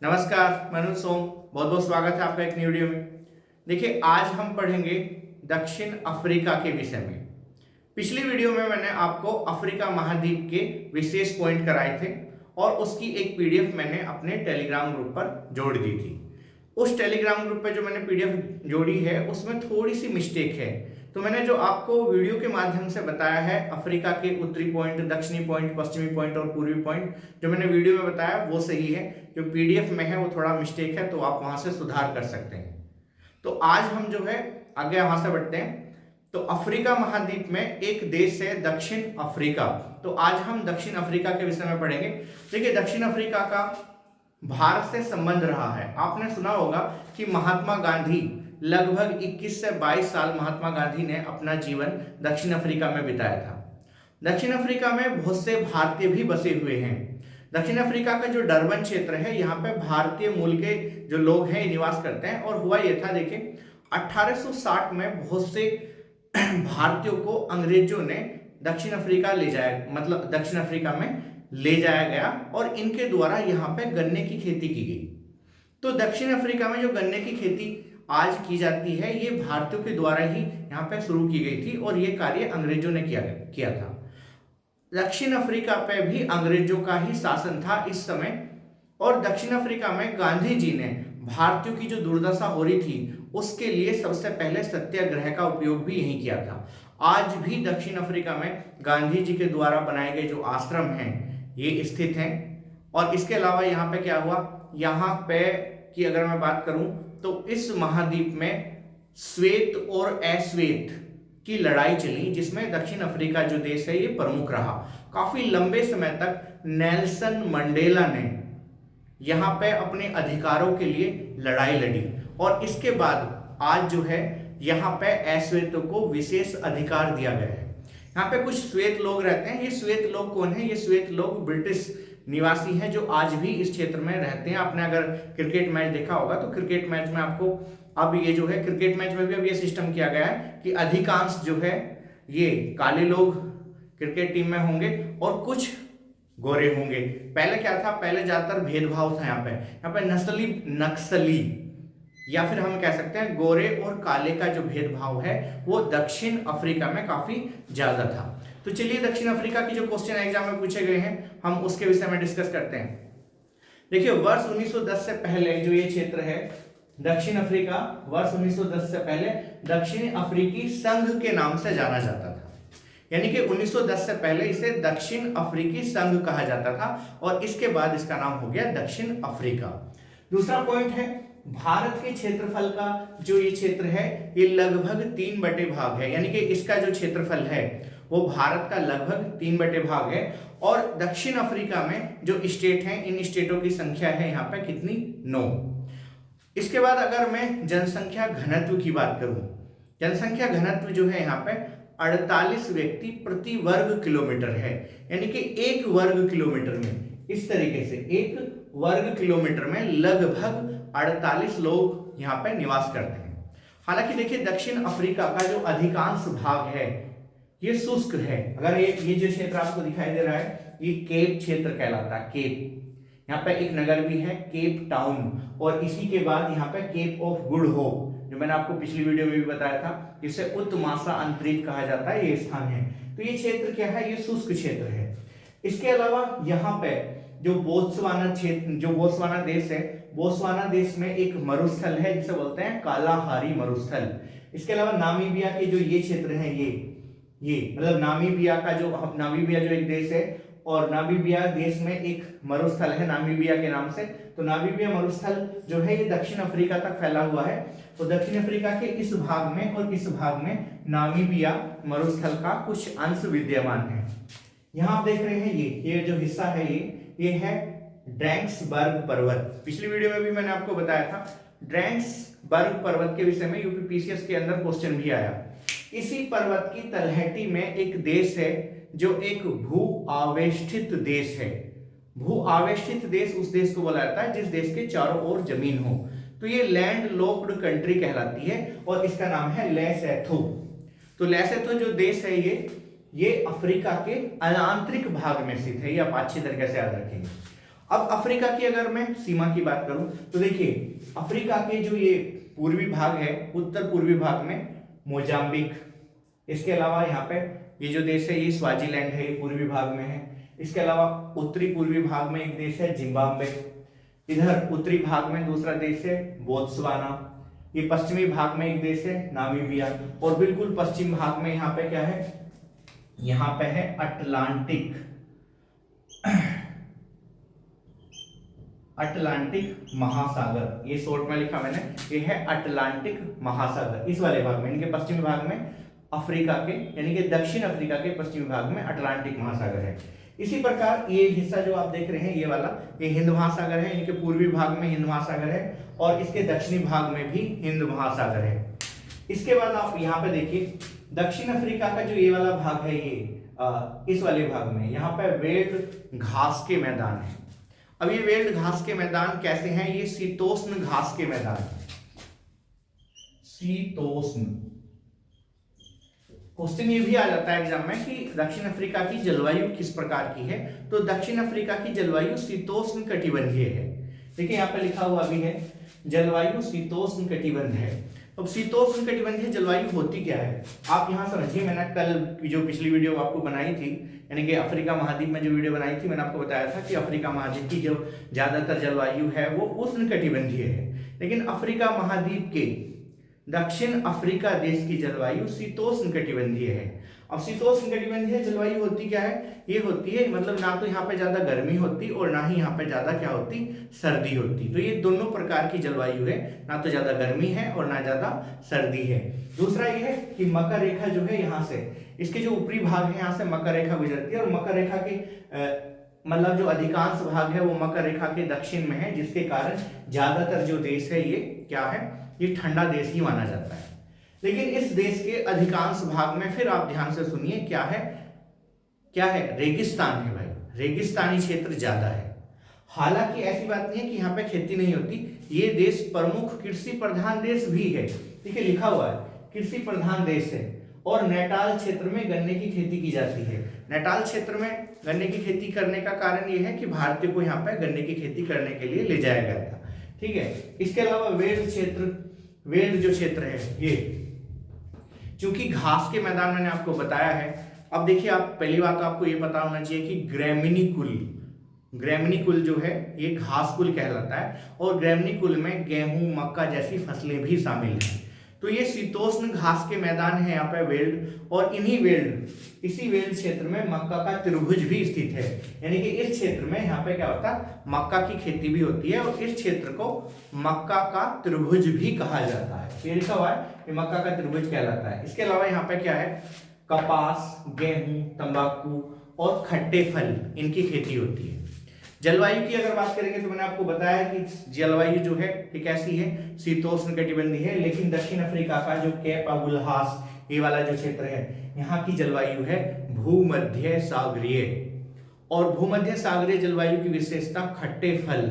नमस्कार, मनोज सोम। बहुत बहुत स्वागत है आपका एक नई वीडियो में। देखिए, आज हम पढ़ेंगे दक्षिण अफ्रीका के विषय में। पिछली वीडियो में मैंने आपको अफ्रीका महाद्वीप के विशेष पॉइंट कराए थे और उसकी एक पीडीएफ मैंने अपने टेलीग्राम ग्रुप पर जोड़ दी थी। उस टेलीग्राम ग्रुप पे जो मैंने पीडीएफ जोड़ी है उसमें थोड़ी सी मिस्टेक है, तो मैंने जो आपको वीडियो के माध्यम से बताया है अफ्रीका के उत्तरी पॉइंट, दक्षिणी पॉइंट, पश्चिमी पॉइंट और पूर्वी पॉइंट, जो मैंने वीडियो में बताया वो सही है। जो पीडीएफ में है वो थोड़ा मिस्टेक है, तो आप वहां से सुधार कर सकते हैं। तो आज हम जो है आगे वहां से बढ़ते हैं। तो अफ्रीका महाद्वीप में एक देश है दक्षिण अफ्रीका। तो आज हम दक्षिण अफ्रीका के विषय में पढ़ेंगे। देखिए, दक्षिण अफ्रीका का भारत से संबंध रहा है। आपने सुना होगा कि महात्मा गांधी लगभग 21 से 22 साल महात्मा गांधी ने अपना जीवन दक्षिण अफ्रीका में बिताया था। दक्षिण अफ्रीका में बहुत से भारतीय भी बसे हुए हैं। दक्षिण अफ्रीका का जो डरबन क्षेत्र है, यहाँ पे भारतीय मूल के जो लोग हैं निवास करते हैं। और हुआ यह था, देखिए 1860 में बहुत से भारतीयों को अंग्रेजों ने दक्षिण अफ्रीका ले जाया, मतलब दक्षिण अफ्रीका में ले जाया गया और इनके द्वारा यहाँ पे गन्ने की खेती की गई। तो दक्षिण अफ्रीका में जो गन्ने की खेती आज की जाती है, ये भारतीयों के द्वारा ही यहाँ पे शुरू की गई थी और ये कार्य अंग्रेजों ने किया था। दक्षिण अफ्रीका पे भी अंग्रेजों का ही शासन था इस समय। और दक्षिण अफ्रीका में गांधी जी ने भारतीयों की जो दुर्दशा हो रही थी उसके लिए सबसे पहले सत्याग्रह का उपयोग भी यही किया था। आज भी दक्षिण अफ्रीका में गांधी जी के द्वारा बनाए गए जो आश्रम हैं ये स्थित हैं। और इसके अलावा यहाँ पे क्या हुआ, यहाँ पे की अगर मैं बात करूं तो इस महाद्वीप में श्वेत और अश्वेत की लड़ाई चली, जिसमें दक्षिण अफ्रीका जो देश है ये प्रमुख रहा। काफी लंबे समय तक नेल्सन मंडेला ने यहाँ पे अपने अधिकारों के लिए लड़ाई लड़ी और इसके बाद आज जो है यहाँ पे अश्वेतों को विशेष अधिकार दिया गया है। यहाँ पे कुछ श्वेत लोग रहते हैं। ये श्वेत लोग कौन है? ये श्वेत लोग ब्रिटिश निवासी हैं जो आज भी इस क्षेत्र में रहते हैं। आपने अगर क्रिकेट मैच देखा होगा तो क्रिकेट मैच में आपको अब ये जो है क्रिकेट मैच में भी अब ये सिस्टम किया गया है कि अधिकांश जो है ये काले लोग क्रिकेट टीम में होंगे और कुछ गोरे होंगे। पहले क्या था, पहले ज्यादातर भेदभाव था। यहाँ पे नक्सली या फिर हम कह सकते हैं गोरे और काले का जो भेदभाव है वो दक्षिण अफ्रीका में काफी ज्यादा था। तो चलिए, दक्षिण अफ्रीका की जो क्वेश्चन एग्जाम में पूछे गए हैं हम उसके विषय में डिस्कस करते हैं। देखिए, वर्ष 1910 से पहले जो ये क्षेत्र है दक्षिण अफ्रीका, वर्ष 1910 से पहले दक्षिण अफ्रीकी संघ के नाम से जाना जाता था। यानी कि 1910 से पहले इसे दक्षिण अफ्रीकी संघ कहा जाता था और इसके बाद इसका नाम हो गया दक्षिण अफ्रीका। दूसरा पॉइंट है, भारत के क्षेत्रफल का जो ये क्षेत्र है ये लगभग 3/भाग है। यानी कि इसका जो क्षेत्रफल है वो भारत का लगभग 3/भाग है। और दक्षिण अफ्रीका में जो स्टेट हैं, इन स्टेटों की संख्या है यहाँ पे कितनी? 9। इसके बाद अगर मैं जनसंख्या घनत्व की बात करूं, जनसंख्या घनत्व जो है यहाँ पे 48 व्यक्ति प्रति वर्ग किलोमीटर है। यानी कि एक वर्ग किलोमीटर में, इस तरीके से एक वर्ग किलोमीटर में लगभग 48 लोग यहाँ पे निवास करते हैं। हालांकि देखिए, दक्षिण अफ्रीका का जो अधिकांश भाग है ये शुष्क है। अगर ये जो क्षेत्र आपको दिखाई दे रहा है ये केप क्षेत्र कहलाता है। केप, यहाँ पे एक नगर भी है केप टाउन, और इसी के बाद यहाँ पे केप ऑफ गुड होप, जो मैंने आपको पिछली वीडियो में भी बताया था, इसे उत्तमाशा अंतरिक्ष कहा जाता है, ये स्थान है। तो ये क्षेत्र क्या है? ये शुष्क क्षेत्र है। इसके अलावा यहाँ पे जो बोत्सवाना क्षेत्र, जो बोत्सवाना देश है, बोत्सवाना देश में एक मरुस्थल है जिसे बोलते हैं कालाहारी मरुस्थल। इसके अलावा नामीबिया के जो ये क्षेत्र है, ये मतलब नामीबिया का जो, नामीबिया जो एक देश है और नामीबिया देश में एक मरुस्थल है नामीबिया के नाम से। तो नामीबिया मरुस्थल जो है ये दक्षिण अफ्रीका तक फैला हुआ है। तो दक्षिण अफ्रीका के इस भाग में और इस भाग में नामीबिया मरुस्थल का कुछ अंश विद्यमान है। यहाँ आप देख रहे हैं ये जो हिस्सा है ये है ड्रैंक्सबर्ग पर्वत। पिछली वीडियो में भी मैंने आपको बताया था ड्रैंक्सबर्ग पर्वत के विषय में यूपीपीसीएस के अंदर क्वेश्चन भी आया। इसी पर्वत की तलहटी में एक देश है जो एक भू आवेष्टित देश है। भू आवेष्टित देश उस देश को बोला जाता है जिस देश के चारों ओर जमीन हो। तो ये लैंड लॉक्ड कंट्री कहलाती है और इसका नाम है लेसोथो। तो लेसोथो जो देश है ये अफ्रीका के आंतरिक भाग में स्थित है। ये आप अच्छी तरीके से याद रखेंगे। अब अफ्रीका की अगर मैं सीमा की बात करूं तो देखिए अफ्रीका के जो ये पूर्वी भाग है, उत्तर पूर्वी भाग में मोजाम्बिक, इसके अलावा यहाँ पे ये जो देश है ये स्वाजीलैंड है, ये पूर्वी भाग में है। इसके अलावा उत्तरी पूर्वी भाग में एक देश है जिम्बाब्वे, इधर उत्तरी भाग में दूसरा देश है बोत्सवाना, ये पश्चिमी भाग में एक देश है नामीबिया, और बिल्कुल पश्चिम भाग में यहाँ पे क्या है, यहाँ पे है अटलांटिक महासागर, ये शॉर्ट में लिखा मैंने, ये है अटलांटिक महासागर। इस वाले भाग में, इनके पश्चिमी भाग में अफ्रीका के यानी कि दक्षिण अफ्रीका के पश्चिमी भाग में अटलांटिक महासागर है। इसी प्रकार ये हिस्सा जो आप देख रहे हैं ये वाला, ये हिंद महासागर है, इनके पूर्वी भाग में हिंद महासागर है और इसके दक्षिणी भाग में भी हिंद महासागर है। इसके बाद आप यहाँ पे देखिए दक्षिण अफ्रीका का जो ये वाला भाग है, ये इस वाले भाग में यहाँ पे वेल्ड घास के मैदान है। अब ये वेल्ड घास के मैदान कैसे हैं, ये शीतोष्ण घास के मैदान है, शीतोष्ण। क्वेश्चन ये भी आ जाता है एग्जाम में कि दक्षिण अफ्रीका की जलवायु किस प्रकार की है, तो दक्षिण अफ्रीका की जलवायु शीतोष्ण कटिबंधीय है। देखिए यहाँ पे लिखा हुआ भी है जलवायु शीतोष्ण कटिबंध है। अब शीतोष्ण कटिबंधीय जलवायु होती क्या है, आप यहाँ समझिए। मैंने कल की जो पिछली वीडियो आपको बनाई थी, यानी कि अफ्रीका महाद्वीप में जो वीडियो बनाई थी, मैंने आपको बताया था कि अफ्रीका महाद्वीप की जो ज्यादातर जलवायु है वो उष्ण कटिबंधीय है, लेकिन अफ्रीका महाद्वीप के दक्षिण अफ्रीका देश की जलवायु शीतोष्ण कटिबंधीय है। अब शीतोष्ण कटिबंधीय जलवायु होती क्या है, ये होती है मतलब ना तो यहाँ पे ज्यादा गर्मी होती और ना ही यहाँ पे ज्यादा क्या होती, सर्दी होती। तो ये दोनों प्रकार की जलवायु है, ना तो ज्यादा गर्मी है और ना ज्यादा सर्दी है। दूसरा ये है कि मकर रेखा जो है यहाँ से, इसके जो ऊपरी भाग है यहाँ से मकर रेखा गुजरती है और मकर रेखा के मतलब जो अधिकांश भाग है वो मकर रेखा के दक्षिण में है, जिसके कारण ज्यादातर जो देश है ये क्या है, ये ठंडा देश ही माना जाता है। लेकिन इस देश के अधिकांश भाग में फिर आप ध्यान से सुनिए क्या है, क्या है, रेगिस्तान है भाई, रेगिस्तानी क्षेत्र ज्यादा है। हालांकि ऐसी बात नहीं है कि यहाँ पे खेती नहीं होती, ये देश प्रमुख कृषि प्रधान देश भी है। देखिए लिखा हुआ है कृषि प्रधान देश है और नैटाल क्षेत्र में गन्ने की खेती की जाती है। नैटाल क्षेत्र में गन्ने की खेती करने का कारण ये है कि भारतीयों को यहाँ पे गन्ने की खेती करने के लिए ले जाया गया था, ठीक है। इसके अलावा वेल्ड क्षेत्र, वेल्ड जो क्षेत्र है ये, क्योंकि घास के मैदान मैंने आपको बताया है। अब देखिए आप पहली बात तो आपको ये पता होना चाहिए कि ग्रैमिनी कुल, ग्रैमिनी कुल जो है ये घास कुल कहलाता है और ग्रैमिनी कुल में गेहूं, मक्का जैसी फसलें भी शामिल हैं। तो ये शीतोष्ण घास के मैदान है यहाँ पे वेल्ड, और इन्हीं वेल्ड, इसी वेल्ड क्षेत्र में मक्का का त्रिभुज भी स्थित है। यानी कि इस क्षेत्र में यहाँ पे क्या होता है, मक्का की खेती भी होती है और इस क्षेत्र को मक्का का त्रिभुज भी कहा जाता है। ये लिखा हुआ है कि मक्का का त्रिभुज कहलाता है। इसके अलावा यहाँ पे क्या है, कपास, गेहूं, तंबाकू और खट्टे फल, इनकी खेती होती है। जलवायु की अगर बात करेंगे तो मैंने आपको बताया कि जलवायु जो है ये कैसी है, शीतोष्ण कटिबंधीय है। लेकिन दक्षिण अफ्रीका का जो केप अगुलहास ये वाला जो क्षेत्र है, यहाँ की जलवायु है भूमध्य सागरीय, और भूमध्य सागरीय जलवायु की विशेषता खट्टे फल,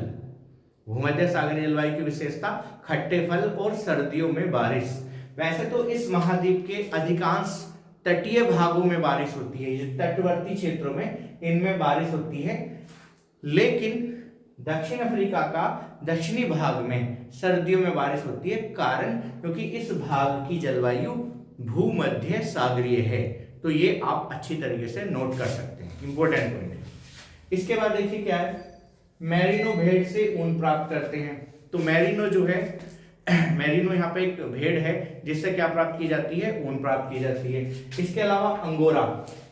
भूमध्य सागरीय जलवायु की विशेषता खट्टे फल और सर्दियों में बारिश। वैसे तो इस महाद्वीप के अधिकांश तटीय भागों में बारिश होती है, ये तटवर्ती क्षेत्रों में इनमें बारिश होती है, लेकिन दक्षिण अफ्रीका का दक्षिणी भाग में सर्दियों में बारिश होती है। कारण क्योंकि इस भाग की जलवायु भूमध्य सागरीय है। तो ये आप अच्छी तरीके से नोट कर सकते हैं, इंपॉर्टेंट पॉइंट है। इसके बाद देखिए क्या है, मैरिनो भेड़ से ऊन प्राप्त करते हैं। तो मैरिनो जो है, मैरिनो यहाँ पे एक भेड़ है जिससे क्या प्राप्त की जाती है, ऊन प्राप्त की जाती है। इसके अलावा अंगोरा,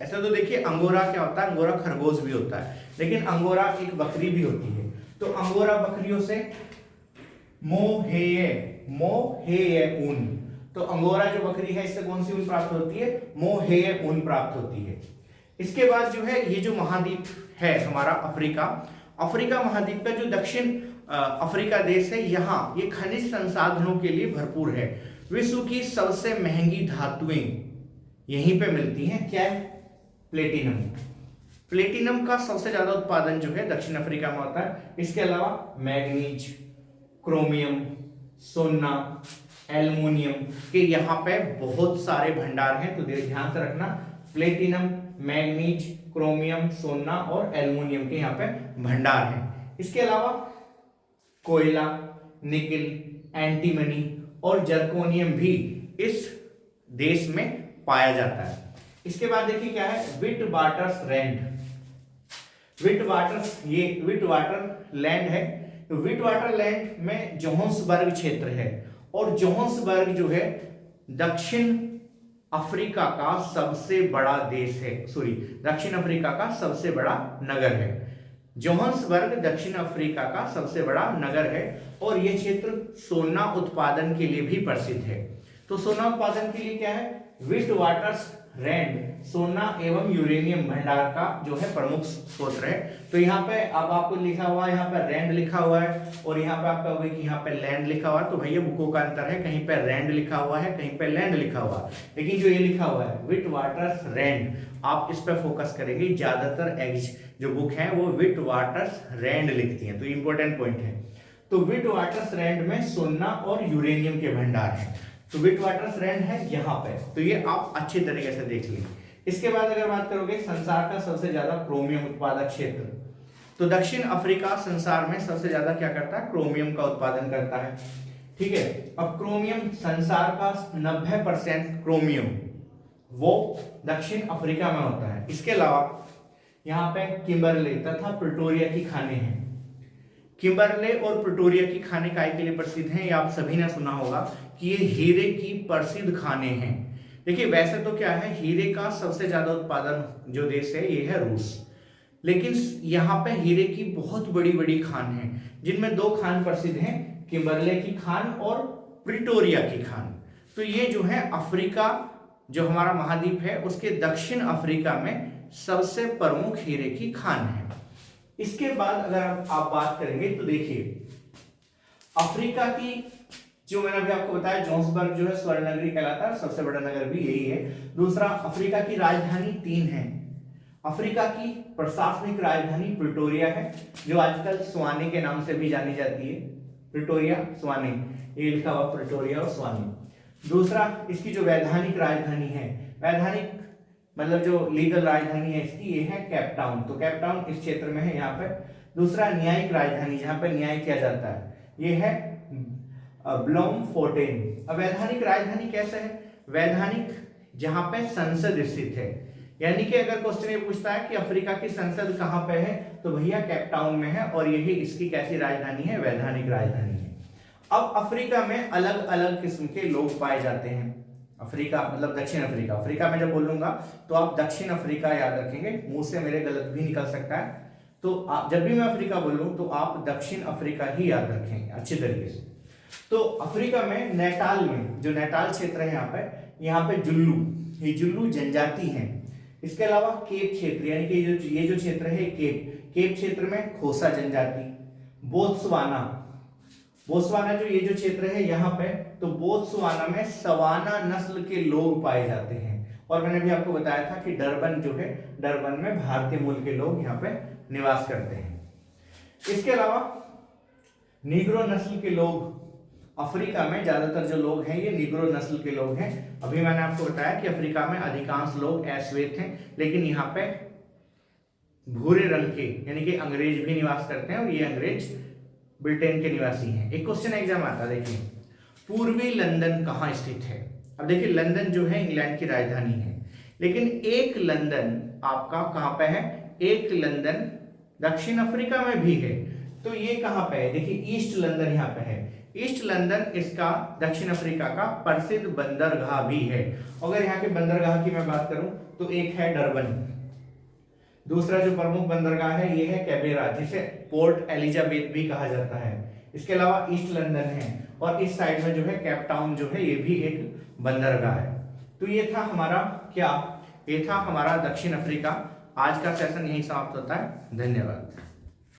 ऐसा तो देखिए अंगोरा क्या होता है, अंगोरा खरगोश भी होता है, लेकिन अंगोरा एक बकरी भी होती है। तो अंगोरा बकरियों से मोहेय ऊन, तो अंगोरा जो बकरी है इससे कौन सी ऊन प्राप्त होती है, मोहेय ऊन प्राप्त होती है। इसके बाद जो है ये जो महाद्वीप है हमारा अफ्रीका, अफ्रीका महाद्वीप का जो दक्षिण अफ्रीका देश है, यहाँ ये खनिज संसाधनों के लिए भरपूर है। विश्व की सबसे महंगी धातुएं यहीं पे मिलती हैं, क्या है, प्लेटिनम। प्लेटिनम का सबसे ज्यादा उत्पादन जो है दक्षिण अफ्रीका में होता है। इसके अलावा मैग्नीज, क्रोमियम, सोना, एल्युमिनियम के यहाँ पे बहुत सारे भंडार हैं। तो ध्यान से रखना, प्लेटिनम, मैग्नीज, क्रोमियम, सोना और एल्युमिनियम के यहाँ पे भंडार हैं। इसके अलावा कोयला, निकिल, एंटीमनी और जर्कोनियम भी इस देश में पाया जाता है। इसके बाद देखिए क्या है, विटवाटरलैंड। विटवाटरलैंड है, तो विटवाटरलैंड में जोहान्सबर्ग क्षेत्र है, और जोहान्सबर्ग जो है दक्षिण अफ्रीका का सबसे बड़ा देश है, दक्षिण अफ्रीका का सबसे बड़ा नगर है। जोहान्सबर्ग दक्षिण अफ्रीका का सबसे बड़ा नगर है, और यह क्षेत्र सोना उत्पादन के लिए भी प्रसिद्ध है। तो सोना उत्पादन के लिए क्या है, विटवाटरलैंड सोना एवं यूरेनियम भंडार का जो है प्रमुख स्रोत है। तो यहाँ पे अब आपको लिखा हुआ है, यहाँ पे रैंड लिखा हुआ है, और यहाँ पे आप कहोगे कि यहाँ पे लैंड लिखा हुआ है, तो भैया बुकों का अंतर है, कहीं पे रैंड लिखा हुआ है, कहीं पे लैंड लिखा हुआ है, लेकिन जो ये लिखा हुआ है विटवाटरलैंड, आप इस पर फोकस करेंगे। ज्यादातर जो बुक है वो विटवाटरलैंड लिखती है, तो इंपॉर्टेंट पॉइंट है। तो विटवाटरलैंड में सोना और यूरेनियम के भंडार है, तो विटवाटरलैंड है यहाँ पे, तो ये आप अच्छी तरीके से देख लीजिए। इसके बाद अगर बात करोगे संसार का सबसे ज्यादा क्रोमियम उत्पादक क्षेत्र, तो दक्षिण अफ्रीका संसार में सबसे ज्यादा क्या करता है, क्रोमियम का उत्पादन करता है। ठीक है, अब क्रोमियम संसार का 90% क्रोमियम वो दक्षिण अफ्रीका में होता है। इसके अलावा यहाँ पे किम्बरले तथा प्रिटोरिया की खानें हैं। किम्बरले और प्रिटोरिया की खानें काय के लिए प्रसिद्ध हैं, ये आप सभी ने सुना होगा कि ये हीरे की प्रसिद्ध खानें हैं। देखिए वैसे तो क्या है, हीरे का सबसे ज्यादा उत्पादन जो देश है ये है रूस, लेकिन यहाँ पे हीरे की बहुत बड़ी बड़ी खान है, जिनमें 2 खान प्रसिद्ध हैं, किम्बरले की खान और प्रिटोरिया की खान। तो ये जो है अफ्रीका, जो हमारा महाद्वीप है, उसके दक्षिण अफ्रीका में सबसे प्रमुख हीरे की खान है। इसके बाद अगर आप बात करेंगे तो देखिए अफ्रीका की, जो मैंने अभी आपको बताया जोहान्सबर्ग जो है स्वर्ण नगरी कहलाता है, सबसे बड़ा नगर भी यही है। दूसरा, अफ्रीका की राजधानी 3 है। अफ्रीका की प्रशासनिक राजधानी प्रिटोरिया है, जो आजकल स्वाने के नाम से भी जानी जाती है, प्रिटोरिया स्वाने, ये लिखा हुआ प्रिटोरिया और स्वाने। दूसरा, इसकी जो वैधानिक राजधानी है, वैधानिक मतलब जो लीगल राजधानी है इसकी, ये है केप टाउन, तो केप टाउन इस क्षेत्र में है यहाँ पे। दूसरा, न्यायिक राजधानी जहाँ पे न्याय किया जाता है, ये है ब्लोमफोटेन। अब वैधानिक राजधानी कैसे है, वैधानिक जहां पे संसद स्थित है, यानी कि अगर क्वेश्चन ये पूछता है कि अफ्रीका की संसद कहां पे है, तो भैया केप टाउन में है, और यही इसकी कैसी राजधानी है, वैधानिक राजधानी है। अब अफ्रीका में अलग अलग किस्म के लोग पाए जाते हैं। अफ्रीका मतलब दक्षिण अफ्रीका, अफ्रीका में जब बोलूंगा तो आप दक्षिण अफ्रीका याद रखेंगे, मुंह से मेरे गलत भी निकल सकता है, तो आप जब भी मैं अफ्रीका बोलूं तो आप दक्षिण अफ्रीका ही याद रखेंगे अच्छी तरीके से। तो अफ्रीका में नैटाल में, जो नैटाल क्षेत्र है यहाँ पे जुल्लू, ये जुल्लू जनजाति है। इसके अलावा केप क्षेत्र, यानी कि ये जो क्षेत्र है केप क्षेत्र में खोसा जनजाति। बोत्सवाना जो ये जो क्षेत्र है यहाँ पे, तो बोत्सवाना में सवाना नस्ल के लोग पाए जाते हैं। और मैंने भी आपको बताया था कि डरबन जो है, डरबन में भारतीय मूल के लोग यहाँ पे निवास करते हैं। इसके अलावा नीग्रो नस्ल के लोग, अफ्रीका में ज्यादातर जो लोग हैं ये नीग्रो नस्ल के लोग हैं। अभी मैंने आपको बताया कि अफ्रीका में अधिकांश लोग अश्वेत हैं, लेकिन यहाँ पे भूरे रंग के यानी कि अंग्रेज भी निवास करते हैं, और ये अंग्रेज ब्रिटेन के निवासी हैं। एक क्वेश्चन एग्जाम आता है, देखिए पूर्वी लंदन कहाँ स्थित है। अब देखिए लंदन जो है इंग्लैंड की राजधानी है, लेकिन एक लंदन आपका कहाँ पे है, एक लंदन दक्षिण अफ्रीका में भी है। तो ये कहाँ पे है, देखिए ईस्ट लंदन यहाँ पे है। ईस्ट लंदन इसका दक्षिण अफ्रीका का प्रसिद्ध बंदरगाह भी है। अगर यहाँ के बंदरगाह की मैं बात करूं तो एक है डरबन, दूसरा जो प्रमुख बंदरगाह है ये है कैबेरा, जिसे पोर्ट एलिजाबेथ भी कहा जाता है। इसके अलावा ईस्ट लंदन है, और इस साइड में जो है केप टाउन जो है ये भी एक बंदरगाह है। तो ये था हमारा क्या, ये था हमारा दक्षिण अफ्रीका। आज का सेशन यहीं समाप्त होता है। धन्यवाद।